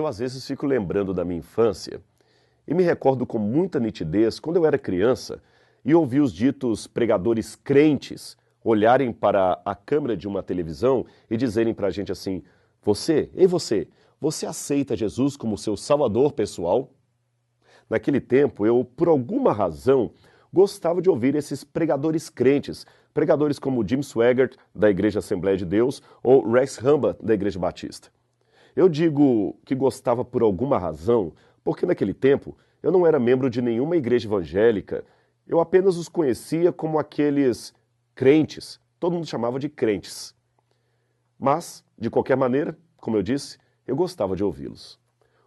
Eu às vezes fico lembrando da minha infância e me recordo com muita nitidez quando eu era criança e ouvi os ditos pregadores crentes olharem para a câmera de uma televisão e dizerem para a gente assim: você aceita Jesus como seu salvador pessoal? Naquele tempo, eu, por alguma razão, gostava de ouvir esses pregadores crentes, pregadores como Jim Swaggart, da Igreja Assembleia de Deus, ou Rex Humbard, da Igreja Batista. Eu digo que gostava por alguma razão, porque naquele tempo eu não era membro de nenhuma igreja evangélica, eu apenas os conhecia como aqueles crentes, todo mundo chamava de crentes. Mas, de qualquer maneira, como eu disse, eu gostava de ouvi-los.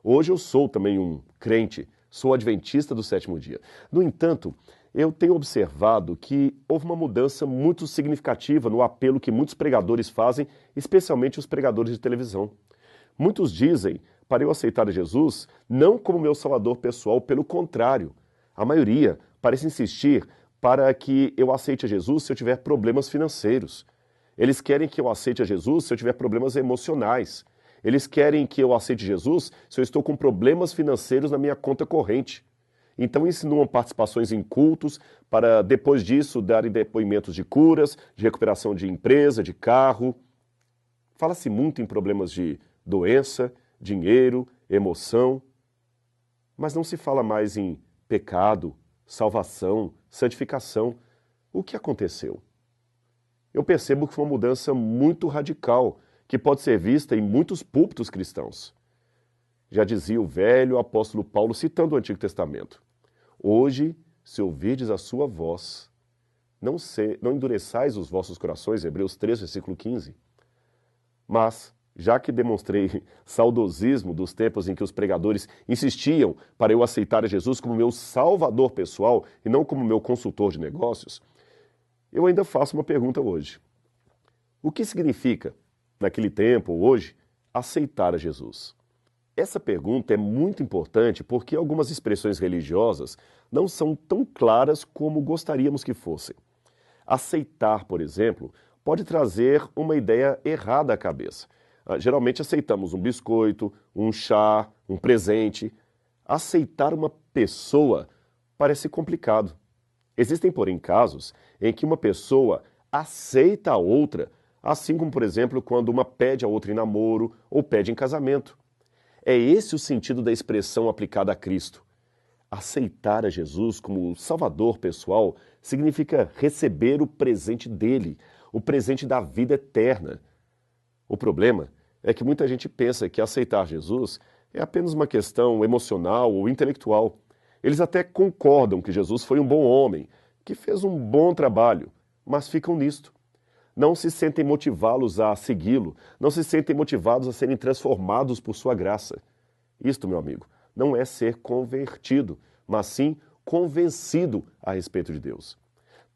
Hoje eu sou também um crente, sou adventista do sétimo dia. No entanto, eu tenho observado que houve uma mudança muito significativa no apelo que muitos pregadores fazem, especialmente os pregadores de televisão. Muitos dizem para eu aceitar Jesus não como meu salvador pessoal, pelo contrário. A maioria parece insistir para que eu aceite a Jesus se eu tiver problemas financeiros. Eles querem que eu aceite a Jesus se eu tiver problemas emocionais. Eles querem que eu aceite Jesus se eu estou com problemas financeiros na minha conta corrente. Então insinuam participações em cultos para depois disso darem depoimentos de curas, de recuperação de empresa, de carro. Fala-se muito em problemas de doença, dinheiro, emoção, mas não se fala mais em pecado, salvação, santificação. O que aconteceu? Eu percebo que foi uma mudança muito radical, que pode ser vista em muitos púlpitos cristãos. Já dizia o velho apóstolo Paulo, citando o Antigo Testamento: hoje, se ouvirdes a sua voz, não endureçais os vossos corações, Hebreus 3, versículo 15. Mas, já que demonstrei saudosismo dos tempos em que os pregadores insistiam para eu aceitar a Jesus como meu salvador pessoal e não como meu consultor de negócios, eu ainda faço uma pergunta hoje. O que significa, naquele tempo ou hoje, aceitar a Jesus? Essa pergunta é muito importante porque algumas expressões religiosas não são tão claras como gostaríamos que fossem. Aceitar, por exemplo, pode trazer uma ideia errada à cabeça. Geralmente aceitamos um biscoito, um chá, um presente. Aceitar uma pessoa parece complicado. Existem, porém, casos em que uma pessoa aceita a outra, assim como, por exemplo, quando uma pede a outra em namoro ou pede em casamento. É esse o sentido da expressão aplicada a Cristo. Aceitar a Jesus como Salvador pessoal significa receber o presente dele, o presente da vida eterna. O problema é que muita gente pensa que aceitar Jesus é apenas uma questão emocional ou intelectual. Eles até concordam que Jesus foi um bom homem, que fez um bom trabalho, mas ficam nisto. Não se sentem motivados a segui-lo, não se sentem motivados a serem transformados por sua graça. Isto, meu amigo, não é ser convertido, mas sim convencido a respeito de Deus.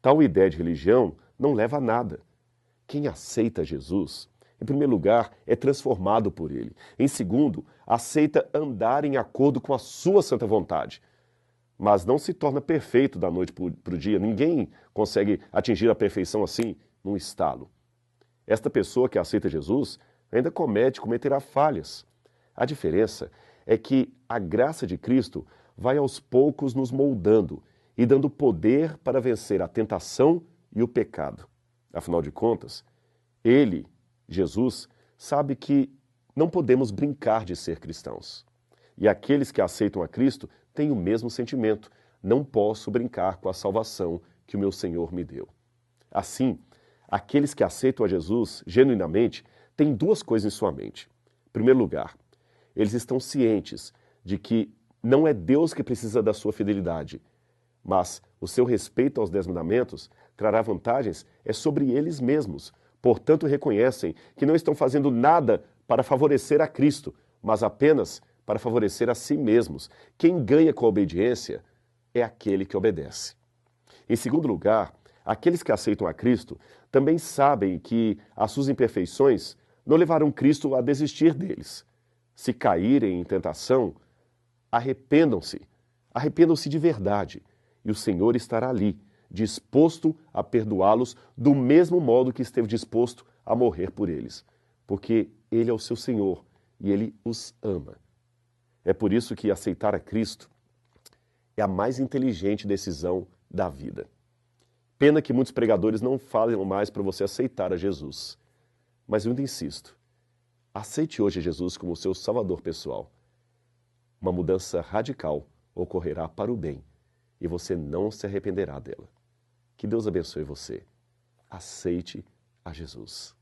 Tal ideia de religião não leva a nada. Quem aceita Jesus, em primeiro lugar, é transformado por ele. Em segundo, aceita andar em acordo com a sua santa vontade. Mas não se torna perfeito da noite para o dia. Ninguém consegue atingir a perfeição assim, num estalo. Esta pessoa que aceita Jesus ainda cometerá falhas. A diferença é que a graça de Cristo vai aos poucos nos moldando e dando poder para vencer a tentação e o pecado. Afinal de contas, Ele, Jesus, sabe que não podemos brincar de ser cristãos. E aqueles que aceitam a Cristo têm o mesmo sentimento. Não posso brincar com a salvação que o meu Senhor me deu. Assim, aqueles que aceitam a Jesus genuinamente têm duas coisas em sua mente. Em primeiro lugar, eles estão cientes de que não é Deus que precisa da sua fidelidade, mas o seu respeito aos 10 mandamentos trará vantagens sobre eles mesmos. Portanto, reconhecem que não estão fazendo nada para favorecer a Cristo, mas apenas para favorecer a si mesmos. Quem ganha com a obediência é aquele que obedece. Em segundo lugar, aqueles que aceitam a Cristo também sabem que as suas imperfeições não levarão Cristo a desistir deles. Se caírem em tentação, arrependam-se de verdade, e o Senhor estará ali, disposto a perdoá-los do mesmo modo que esteve disposto a morrer por eles, porque Ele é o seu Senhor e Ele os ama. É por isso que aceitar a Cristo é a mais inteligente decisão da vida. Pena que muitos pregadores não falam mais para você aceitar a Jesus. Mas eu ainda insisto, aceite hoje Jesus como seu salvador pessoal. Uma mudança radical ocorrerá para o bem e você não se arrependerá dela. Que Deus abençoe você. Aceite a Jesus.